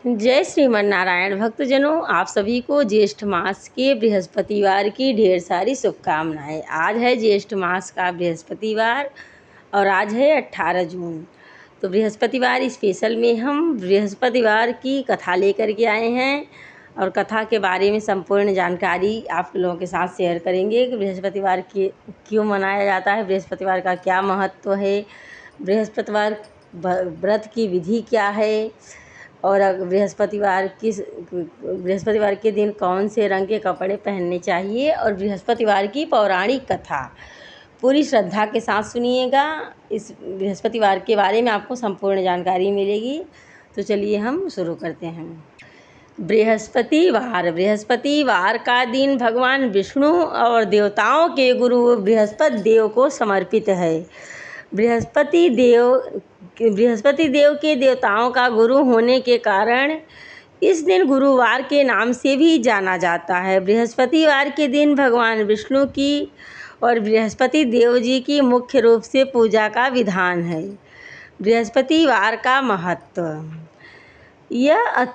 जय श्रीमन नारायण भक्तजनों, आप सभी को ज्येष्ठ मास के बृहस्पतिवार की ढेर सारी शुभकामनाएं। आज है ज्येष्ठ मास का बृहस्पतिवार और आज है 18 जून। तो बृहस्पतिवार स्पेशल में हम बृहस्पतिवार की कथा लेकर के आए हैं और कथा के बारे में संपूर्ण जानकारी आप लोगों के साथ शेयर करेंगे कि बृहस्पतिवार के क्यों मनाया जाता है, बृहस्पतिवार का क्या महत्व है, बृहस्पतिवार व्रत की विधि क्या है और बृहस्पतिवार के दिन कौन से रंग के कपड़े पहनने चाहिए और बृहस्पतिवार की पौराणिक कथा पूरी श्रद्धा के साथ सुनिएगा। इस बृहस्पतिवार के बारे में आपको संपूर्ण जानकारी मिलेगी। तो चलिए हम शुरू करते हैं। बृहस्पतिवार का दिन भगवान विष्णु और देवताओं के गुरु बृहस्पति देव को समर्पित है। बृहस्पति देव के देवताओं का गुरु होने के कारण इस दिन गुरुवार के नाम से भी जाना जाता है। बृहस्पतिवार के दिन भगवान विष्णु की और बृहस्पति देव जी की मुख्य रूप से पूजा का विधान है। बृहस्पतिवार का महत्व, यह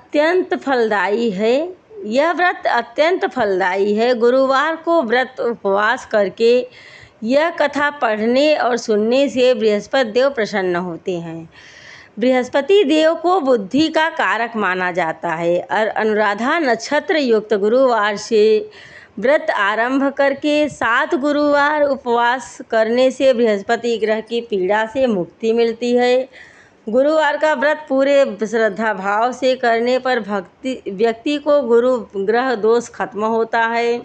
व्रत अत्यंत फलदायी है। गुरुवार को व्रत उपवास करके यह कथा पढ़ने और सुनने से बृहस्पति देव प्रसन्न होते हैं। बृहस्पति देव को बुद्धि का कारक माना जाता है और अनुराधा नक्षत्र युक्त गुरुवार से व्रत आरंभ करके 7 गुरुवार उपवास करने से बृहस्पति ग्रह की पीड़ा से मुक्ति मिलती है। गुरुवार का व्रत पूरे श्रद्धा भाव से करने पर व्यक्ति को गुरु ग्रह दोष खत्म होता है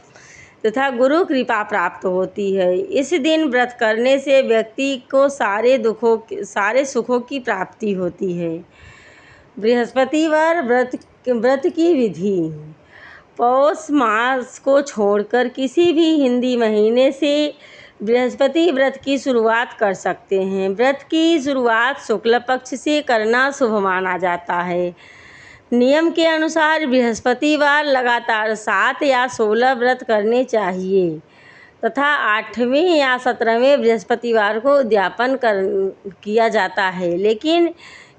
तथा गुरु कृपा प्राप्त होती है। इस दिन व्रत करने से व्यक्ति को सारे सुखों की प्राप्ति होती है। बृहस्पतिवार व्रत की विधि, पौष मास को छोड़कर किसी भी हिंदी महीने से बृहस्पति व्रत की शुरुआत कर सकते हैं। व्रत की शुरुआत शुक्ल पक्ष से करना शुभ माना जाता है। नियम के अनुसार बृहस्पतिवार लगातार 7 या 16 व्रत करने चाहिए तथा 8वें या 17वें बृहस्पतिवार को उद्यापन किया जाता है। लेकिन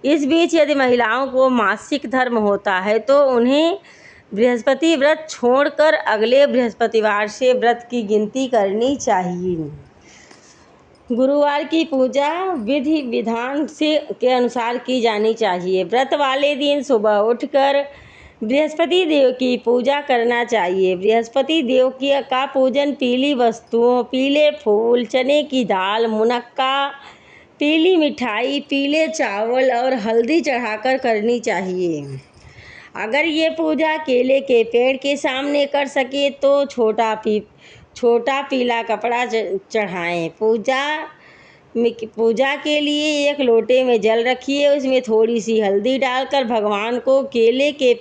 इस बीच यदि महिलाओं को मासिक धर्म होता है तो उन्हें बृहस्पति व्रत छोड़कर अगले बृहस्पतिवार से व्रत की गिनती करनी चाहिए। गुरुवार की पूजा विधि विधान के अनुसार की जानी चाहिए। व्रत वाले दिन सुबह उठकर बृहस्पति देव की पूजा करना चाहिए। बृहस्पति देव का पूजन पीली वस्तुओं, पीले फूल, चने की दाल, मुनक्का, पीली मिठाई, पीले चावल और हल्दी चढ़ाकर करनी चाहिए। अगर ये पूजा केले के पेड़ के सामने कर सके तो छोटा पीला कपड़ा चढ़ाएं। पूजा के लिए एक लोटे में जल रखिए, उसमें थोड़ी सी हल्दी डालकर भगवान को केले के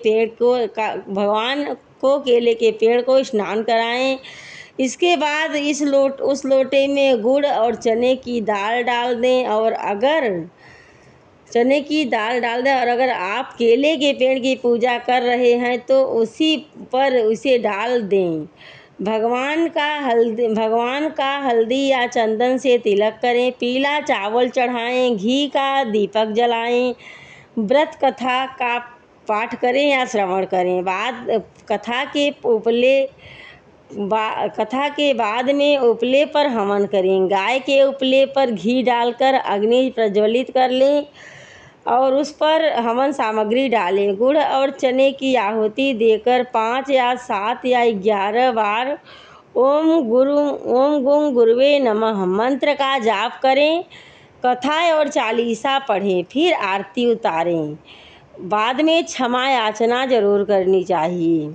पेड़ को स्नान कराएं। इसके बाद उस लोटे में गुड़ और चने की दाल डाल दें और अगर आप केले के पेड़ की पूजा कर रहे हैं तो उसी पर उसे डाल दें। भगवान का हल्दी या चंदन से तिलक करें, पीला चावल चढ़ाएं, घी का दीपक जलाएं, व्रत कथा का पाठ करें या श्रवण करें। कथा के बाद में उपले पर हवन करें। गाय के उपले पर घी डालकर अग्नि प्रज्वलित कर लें और उस पर हवन सामग्री डालें। गुड़ और चने की आहुति देकर 5 या 7 या 11 बार ओम गुं गुरुवे नमः मंत्र का जाप करें। कथा और चालीसा पढ़ें, फिर आरती उतारें। बाद में क्षमा याचना जरूर करनी चाहिए।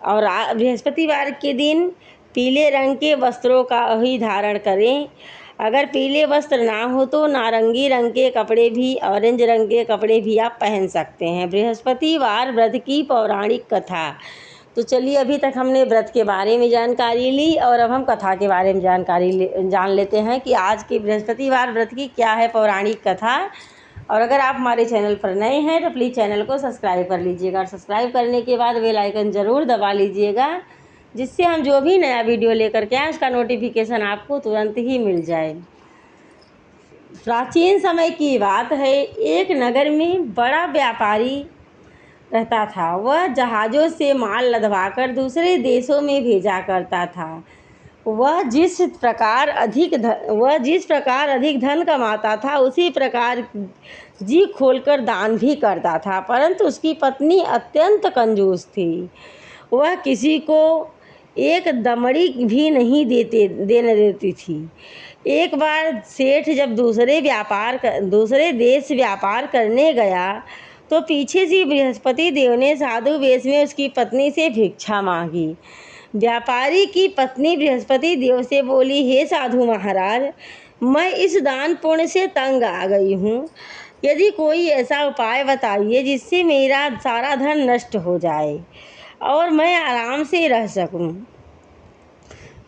और बृहस्पतिवार के दिन पीले रंग के वस्त्रों का ही धारण करें। अगर पीले वस्त्र ना हो तो नारंगी रंग के कपड़े भी, ऑरेंज रंग के कपड़े भी आप पहन सकते हैं। बृहस्पतिवार व्रत की पौराणिक कथा। तो चलिए, अभी तक हमने व्रत के बारे में जानकारी ली और अब हम कथा के बारे में जान लेते हैं कि आज के बृहस्पतिवार व्रत की क्या है पौराणिक कथा। और अगर आप हमारे चैनल पर नए हैं तो प्लीज़ चैनल को सब्सक्राइब कर लीजिएगा और सब्सक्राइब करने के बाद बेल आइकन ज़रूर दबा लीजिएगा, जिससे हम जो भी नया वीडियो लेकर के आए उसका नोटिफिकेशन आपको तुरंत ही मिल जाए। प्राचीन समय की बात है, एक नगर में बड़ा व्यापारी रहता था। वह जहाज़ों से माल लदवाकर दूसरे देशों में भेजा करता था। वह जिस प्रकार अधिक धन कमाता था, उसी प्रकार जी खोलकर दान भी करता था। परंतु उसकी पत्नी अत्यंत कंजूस थी। वह किसी को एक दमड़ी भी नहीं देने देती थी। एक बार सेठ जब दूसरे देश व्यापार करने गया, तो पीछे से बृहस्पति देव ने साधु वेश में उसकी पत्नी से भिक्षा मांगी। व्यापारी की पत्नी बृहस्पति देव से बोली, हे साधु महाराज, मैं इस दान पुण्य से तंग आ गई हूँ। यदि कोई ऐसा उपाय बताइए जिससे मेरा सारा धन नष्ट हो जाए और मैं आराम से रह सकूं।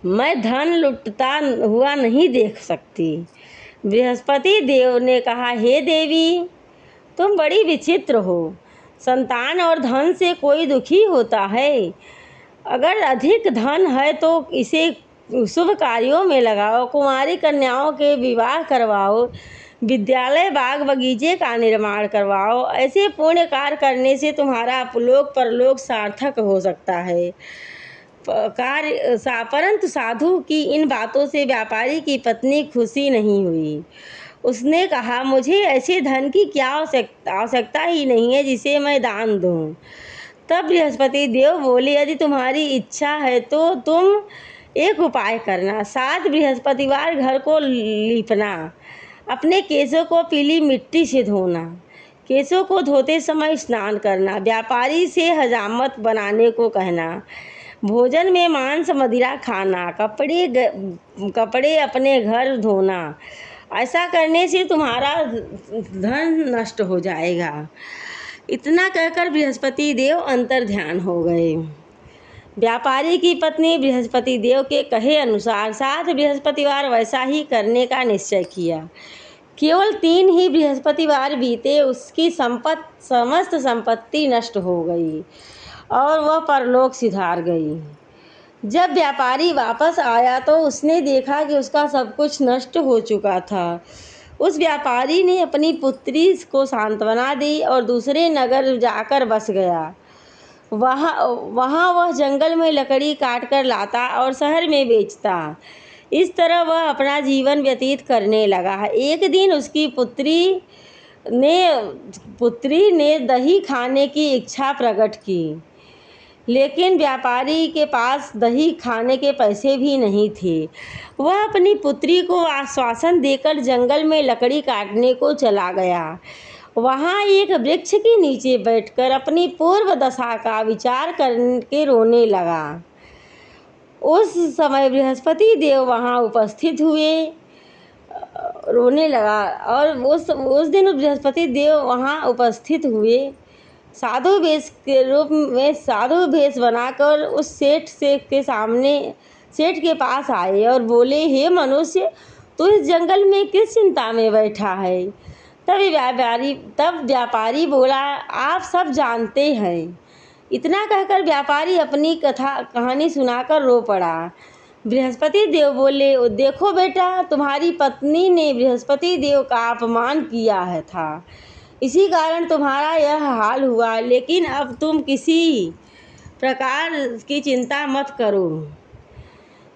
मैं धन लुटता हुआ नहीं देख सकती। बृहस्पति देव ने कहा, हे देवी, तुम बड़ी विचित्र हो। संतान और धन से कोई दुखी होता है। अगर अधिक धन है तो इसे शुभ कार्यों में लगाओ, कुंवारी कन्याओं के विवाह करवाओ, विद्यालय बाग बगीचे का निर्माण करवाओ। ऐसे पुण्य कार्य करने से तुम्हारा लोक परलोक सार्थक हो सकता है। परंतु साधु की इन बातों से व्यापारी की पत्नी खुशी नहीं हुई। उसने कहा, मुझे ऐसे धन की क्या आवश्यकता ही नहीं है जिसे मैं दान दूं। तब बृहस्पति देव बोले, यदि तुम्हारी इच्छा है तो तुम एक उपाय करना। 7 बृहस्पतिवार घर को लीपना, अपने केशों को पीली मिट्टी से धोना, केशों को धोते समय स्नान करना, व्यापारी से हजामत बनाने को कहना, भोजन में मांस मदिरा खाना, कपड़े अपने घर धोना। ऐसा करने से तुम्हारा धन नष्ट हो जाएगा। इतना कहकर बृहस्पति देव अंतर ध्यान हो गए। व्यापारी की पत्नी बृहस्पति देव के कहे अनुसार 7 बृहस्पतिवार वैसा ही करने का निश्चय किया। केवल 3 ही बृहस्पतिवार बीते, उसकी समस्त संपत्ति नष्ट हो गई और वह परलोक सिधार गई। जब व्यापारी वापस आया तो उसने देखा कि उसका सब कुछ नष्ट हो चुका था। उस व्यापारी ने अपनी पुत्री को सांत्वना दी और दूसरे नगर जाकर बस गया। वहाँ वह जंगल में लकड़ी काट कर लाता और शहर में बेचता। इस तरह वह अपना जीवन व्यतीत करने लगा। एक दिन उसकी पुत्री ने दही खाने की इच्छा प्रकट की, लेकिन व्यापारी के पास दही खाने के पैसे भी नहीं थे। वह अपनी पुत्री को आश्वासन देकर जंगल में लकड़ी काटने को चला गया। वहाँ एक वृक्ष के नीचे बैठकर अपनी पूर्व दशा का विचार करके रोने लगा। उस समय बृहस्पति देव वहाँ उपस्थित हुए, रोने लगा। और उस दिन बृहस्पति देव वहाँ उपस्थित हुए, साधु वेश के रूप में साधु वेश बनाकर उस सेठ के पास आए और बोले, हे मनुष्य, तू इस जंगल में किस चिंता में बैठा है। तब व्यापारी बोला, आप सब जानते हैं। इतना कहकर व्यापारी अपनी कहानी सुनाकर रो पड़ा। बृहस्पति देव बोले, देखो बेटा, तुम्हारी पत्नी ने बृहस्पति देव का अपमान किया था, इसी कारण तुम्हारा यह हाल हुआ। लेकिन अब तुम किसी प्रकार की चिंता मत करो।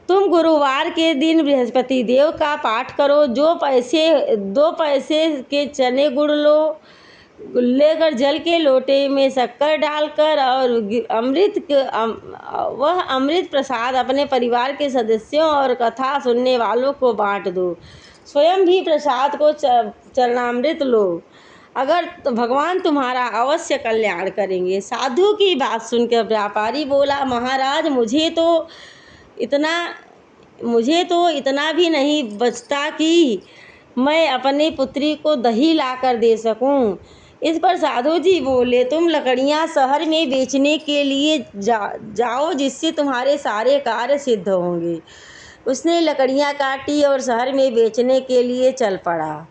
तुम गुरुवार के दिन बृहस्पति देव का पाठ करो। 2 पैसे के चने गुड़ लेकर जल के लोटे में शक्कर डालकर और वह अमृत प्रसाद अपने परिवार के सदस्यों और कथा सुनने वालों को बांट दो। स्वयं भी प्रसाद को चरणामृत लो। अगर तो भगवान तुम्हारा अवश्य कल्याण करेंगे। साधु की बात सुनकर व्यापारी बोला, महाराज, मुझे तो इतना भी नहीं बचता कि मैं अपनी पुत्री को दही लाकर दे सकूं। इस पर साधु जी बोले, तुम लकड़ियां शहर में बेचने के लिए जाओ, जिससे तुम्हारे सारे कार्य सिद्ध होंगे। उसने लकड़ियां काटी और शहर में बेचने के लिए चल पड़ा।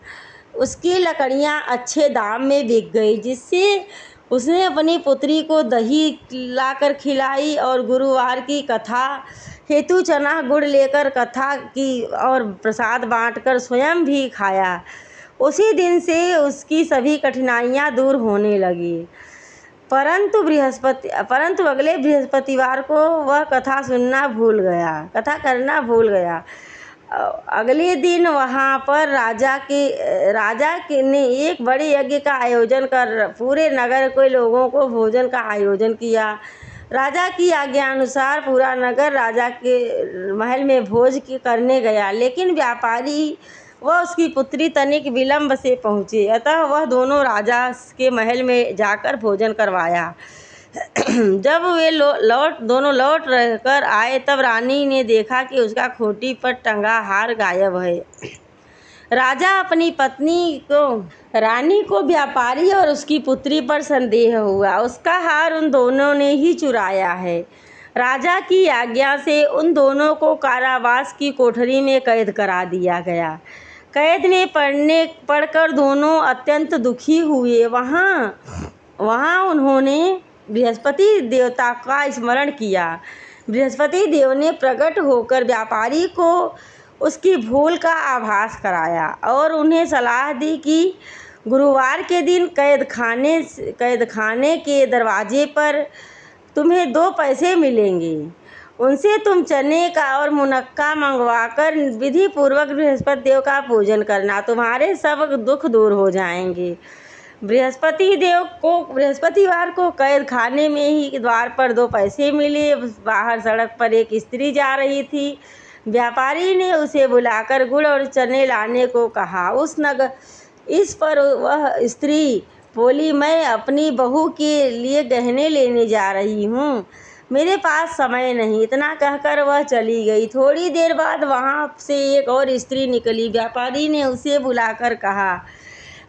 उसकी लकड़ियां अच्छे दाम में बिक गई, जिससे उसने अपनी पुत्री को दही लाकर खिलाई और गुरुवार की कथा हेतु चना गुड़ लेकर कथा की और प्रसाद बांटकर स्वयं भी खाया। उसी दिन से उसकी सभी कठिनाइयां दूर होने लगी। परंतु अगले बृहस्पतिवार को वह कथा करना भूल गया। अगले दिन वहाँ पर राजा के ने एक बड़े यज्ञ का आयोजन कर पूरे नगर के लोगों को भोजन का आयोजन किया। राजा की आज्ञा अनुसार पूरा नगर राजा के महल में भोज करने गया, लेकिन व्यापारी वह उसकी पुत्री तनिक विलंब से पहुँचे, अतः वह दोनों राजा के महल में जाकर भोजन करवाया। जब वे दोनों लौट कर आए, तब रानी ने देखा कि उसका खूंटी पर टंगा हार गायब है। राजा अपनी रानी को व्यापारी और उसकी पुत्री पर संदेह हुआ। उसका हार उन दोनों ने ही चुराया है। राजा की आज्ञा से उन दोनों को कारावास की कोठरी में कैद करा दिया गया। कैद में पड़कर दोनों अत्यंत दुखी हुए। वहाँ उन्होंने बृहस्पति देवता का स्मरण किया। बृहस्पति देव ने प्रकट होकर व्यापारी को उसकी भूल का आभास कराया और उन्हें सलाह दी कि गुरुवार के दिन कैद खाने के दरवाजे पर तुम्हें 2 पैसे मिलेंगे। उनसे तुम चने का और मुनक्का मंगवाकर विधि पूर्वक बृहस्पति देव का पूजन करना, तुम्हारे सब दुख दूर हो जाएंगे। बृहस्पतिवार को कैद खाने में ही द्वार पर 2 पैसे मिले। बाहर सड़क पर एक स्त्री जा रही थी। व्यापारी ने उसे बुलाकर गुड़ और चने लाने को कहा। इस पर वह स्त्री बोली, मैं अपनी बहू के लिए गहने लेने जा रही हूँ, मेरे पास समय नहीं। इतना कहकर वह चली गई। थोड़ी देर बाद वहाँ से एक और स्त्री निकली। व्यापारी ने उसे बुलाकर कहा,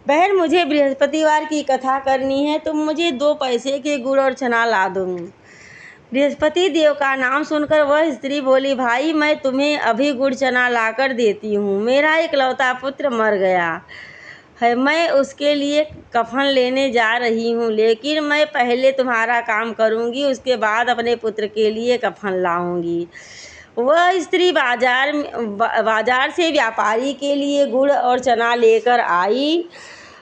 बहन, मुझे बृहस्पतिवार की कथा करनी है, तुम मुझे 2 पैसे के गुड़ और चना ला दो। बृहस्पति देव का नाम सुनकर वह स्त्री बोली, भाई, मैं तुम्हें अभी गुड़ चना लाकर देती हूँ। मेरा इकलौता पुत्र मर गया है, मैं उसके लिए कफन लेने जा रही हूँ, लेकिन मैं पहले तुम्हारा काम करूँगी, उसके बाद अपने पुत्र के लिए कफन लाऊँगी। वह स्त्री बाजार से व्यापारी के लिए गुड़ और चना लेकर आई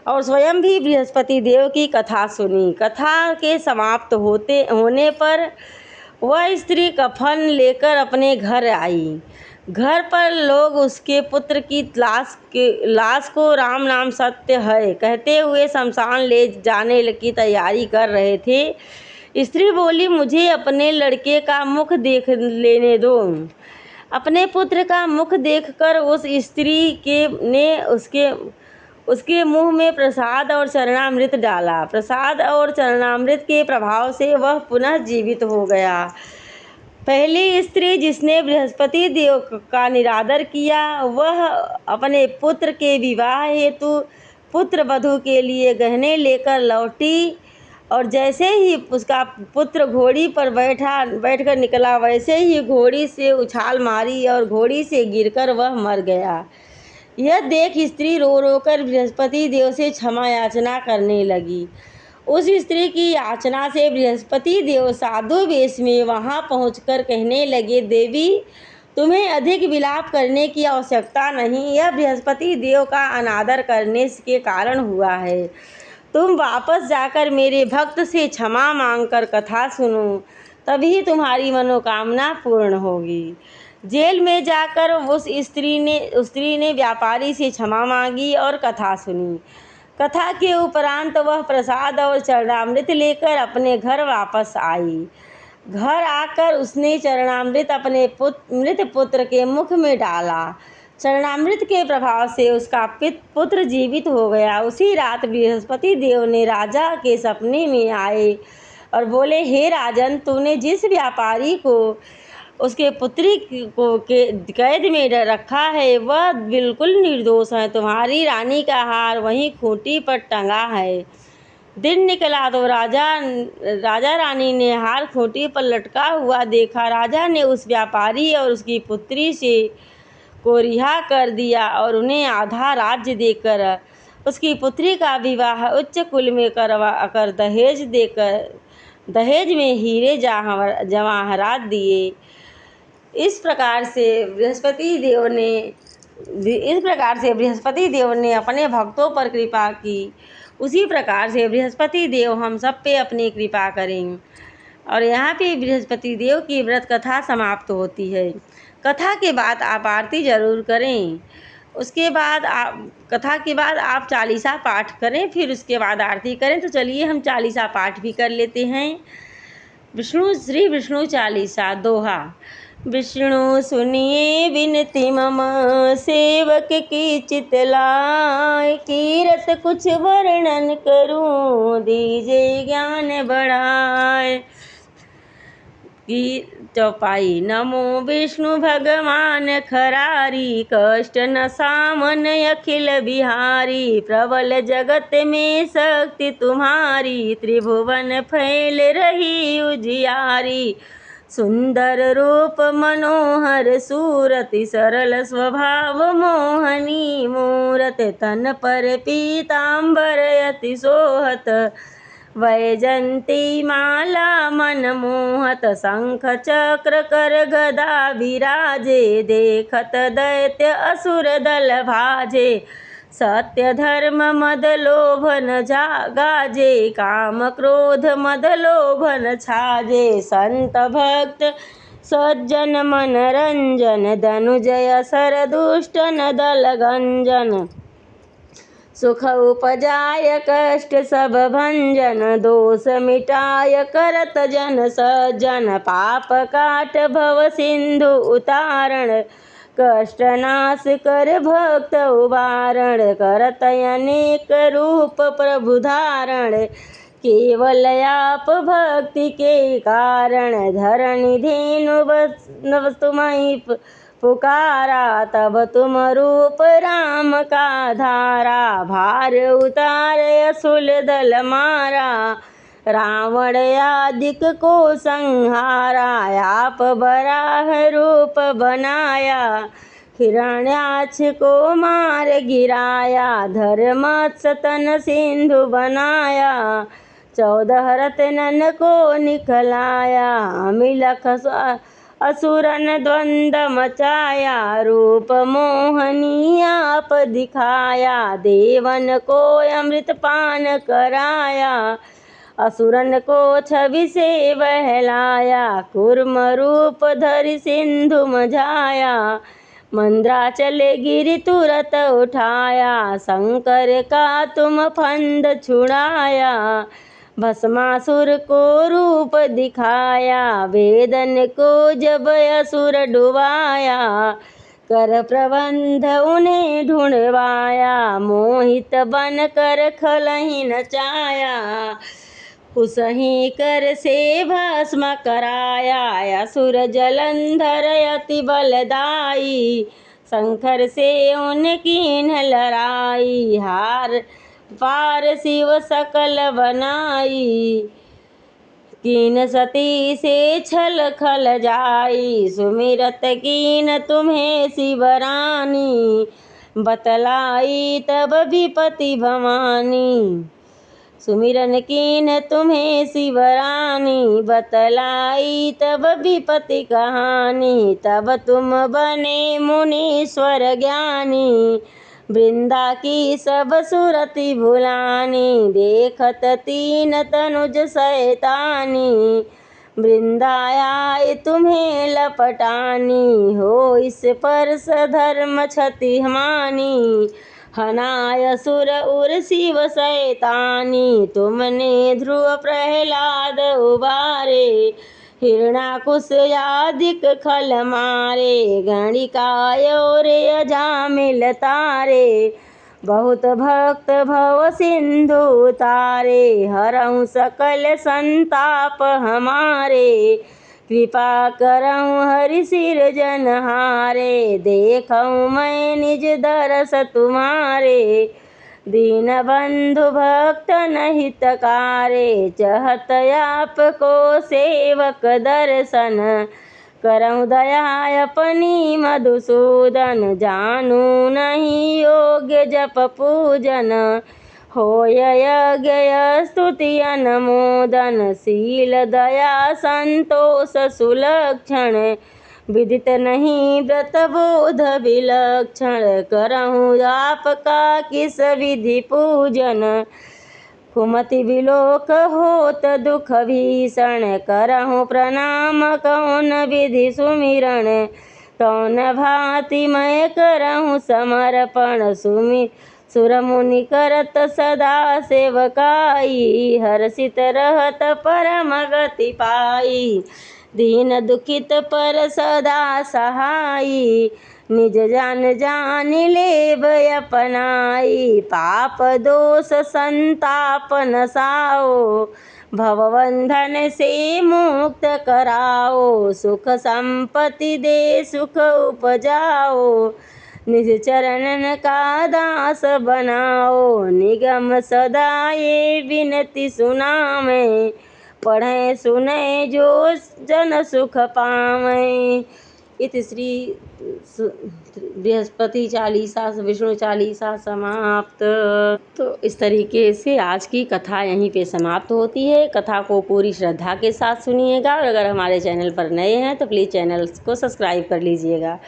और स्वयं भी बृहस्पति देव की कथा सुनी। कथा के समाप्त होने पर वह स्त्री कफन लेकर अपने घर आई। घर पर लोग उसके पुत्र की लाश को राम नाम सत्य है कहते हुए शमशान ले जाने की तैयारी कर रहे थे। स्त्री बोली, मुझे अपने लड़के का मुख देख लेने दो। अपने पुत्र का मुख देखकर उस स्त्री ने उसके मुंह में प्रसाद और चरणामृत डाला। प्रसाद और चरणामृत के प्रभाव से वह पुनः जीवित हो गया। पहली स्त्री जिसने बृहस्पति देव का निरादर किया, वह अपने पुत्र के विवाह हेतु पुत्र वधू के लिए गहने लेकर लौटी और जैसे ही उसका पुत्र घोड़ी पर बैठकर निकला, वैसे ही घोड़ी से उछाल मारी और घोड़ी से गिरकर वह मर गया। यह देख स्त्री रो रो कर बृहस्पति देव से क्षमा याचना करने लगी। उस स्त्री की याचना से बृहस्पति देव साधु वेश में वहां पहुंचकर कहने लगे, देवी, तुम्हें अधिक विलाप करने की आवश्यकता नहीं, यह बृहस्पति देव का अनादर करने के कारण हुआ है। तुम वापस जाकर मेरे भक्त से क्षमा मांगकर कथा सुनो, तभी तुम्हारी मनोकामना पूर्ण होगी। जेल में जाकर उस स्त्री ने व्यापारी से क्षमा मांगी और कथा सुनी। कथा के उपरांत वह प्रसाद और चरणामृत लेकर अपने घर वापस आई। घर आकर उसने चरणामृत अपने मृत पुत्र के मुख में डाला। चरणामृत के प्रभाव से उसका पुत्र जीवित हो गया। उसी रात बृहस्पति देव ने राजा के सपने में आए और बोले, हे राजन, तूने जिस व्यापारी को उसके पुत्री को कैद में रखा है वह बिल्कुल निर्दोष है। तुम्हारी रानी का हार वहीं खूंटी पर टंगा है। दिन निकला तो राजा रानी ने हार खूंटी पर लटका हुआ देखा। राजा ने उस व्यापारी और उसकी पुत्री को रिहा कर दिया और उन्हें आधा राज्य देकर उसकी पुत्री का विवाह उच्च कुल में कर दहेज में हीरे जवाहरात दिए। इस प्रकार से बृहस्पति देव ने अपने भक्तों पर कृपा की। उसी प्रकार से बृहस्पति देव हम सब पे अपनी कृपा करें। और यहाँ पे बृहस्पति देव की व्रत कथा समाप्त होती है। कथा के बाद आप आरती जरूर करें। उसके बाद आप कथा के बाद आप चालीसा पाठ करें, फिर उसके बाद आरती करें। तो चलिए हम चालीसा पाठ भी कर लेते हैं। श्री विष्णु चालीसा दोहा। विष्णु सुनिए विनती मम, सेवक की चितलाय। कीरत कुछ वर्णन करूं, दीजिए ज्ञान बढ़ाए। की चौपाई। नमो विष्णु भगवान खरारी, कष्ट न सामन अखिल बिहारी। प्रबल जगत में शक्ति तुम्हारी, त्रिभुवन फैल रही उजियारी। सुंदर रूप मनोहर सूरति, सरल स्वभाव मोहनी मूरत। तन पर पीतांबर अति सोहत, वैजंती माला मन मोहत। शंख चक्र कर गदा विराजे, देखत दैत्य असुर दल भाजे। सत्य धर्म मद लोभन गाजे, काम क्रोध मद लोभन छाजे। संत भक्त सज्जन मन रंजन, धनुजय सर दुष्टन दल गंजन। सुख उपजाय कष्ट सब भंजन, दोष मिटाय करत जन सज्जन। पाप काट भव सिंधु उतारण, कष्ट नाश कर भक्त उबारण। करत अनेक रूप प्रभु धारण, केवल आप भक्ति के कारण। धरणी धेनु बस तुम्हि पुकारा, तब तुम रूप राम का धारा। भार उतार असुर दल मारा, रावण आदिक को संहारा। आप बराह रूप बनाया, हिरण्याक्ष को मार गिराया। धर्मत्स तन सिंधु बनाया, 14 रत्नन को निकलाया। अमिलख असुरन द्वंद मचाया, रूप मोहनी आप दिखाया। देवन को अमृत पान कराया, असुरन को छवि से बहलाया। कूर्म रूप धरि सिंधु मझाया, मंद्राचल गिरि तुरत उठाया। शंकर का तुम फंद छुड़ाया, भस्मासुर को रूप दिखाया। वेदन को जब असुर डुबाया, कर प्रबंध उन्हें ढूंढवाया। मोहित बन कर खलहि नचाया, उसही कर से भस्म कराया। असुर जलंधर अति बलदाई, शंकर से उनकी न लड़ाई। हार पार शिव सकल बनाई, कीन सती से छल खल जाई। सुमिरत कीन तुम्हें शिवरानी, बतलाई तब विपति भवानी। सुमिरन कीन तुम्हें शिवरानी, बतलाई तब विपति कहानी। तब तुम बने मुनीश्वर ज्ञानी, वृंदा की सब सुरति भुलानी। देखत तीन तनुज शैतानी, वृंदाया तुम्हें लपटानी। हो इस पर सधर्म क्षति हानि, हनाय सुर उर शिव शैतानी। तुमने ध्रुव प्रहलाद उबारे, हिरणाकुश आदिक खल मारे। गणिकाय और अजामिल तारे, बहुत भक्त भव सिंधु तारे। हरहु सकल संताप हमारे, कृपा करऊँ हरि सिरजनहारे। देखऊँ मैं निज दरस तुम्हारे, दीन बंधु भक्त हितकारे। चहत आपको सेवक दर्शन, करऊँ दया अपनी मधुसूदन। जानू नहीं योग्य जप पूजन, होय यज्ञ स्तुति अनुमोदन। शील दया संतोष सुलक्षण, विदित नहीं व्रत बोध विलक्षण। करऊँ आपका किस विधि पूजन, कुमति विलोक होत दुख भीषण, करहु प्रणाम कौन विधि सुमिरन, कौन भांति मैं करहु समर्पण, सुर मुनि करत सदा सेवकाई, हर्षित रहत परम गति पाई, दीन दुखित पर सदा सहाई, निज जान जान लेव अपनाई, पाप दोष संताप नसाओ, भवबंधन से मुक्त कराओ, सुख संपत्ति दे सुख उपजाओ, निज चरणन का दास बनाओ, निगम सदा ये विनती सुनावें, पढ़े सुने जो जन सुख पावें। इति श्री बृहस्पति चालीसा विष्णु चालीसा समाप्त। तो इस तरीके से आज की कथा यहीं पे समाप्त होती है। कथा को पूरी श्रद्धा के साथ सुनिएगा और अगर हमारे चैनल पर नए हैं तो प्लीज़ चैनल को सब्सक्राइब कर लीजिएगा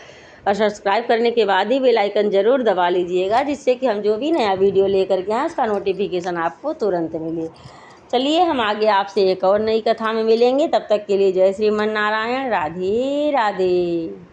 और सब्सक्राइब करने के बाद ही बेल आइकन ज़रूर दबा लीजिएगा, जिससे कि हम जो भी नया वीडियो लेकर के आएँ उसका नोटिफिकेशन आपको तुरंत मिले। चलिए हम आगे आपसे एक और नई कथा में मिलेंगे, तब तक के लिए जय श्रीमन नारायण, राधे राधे।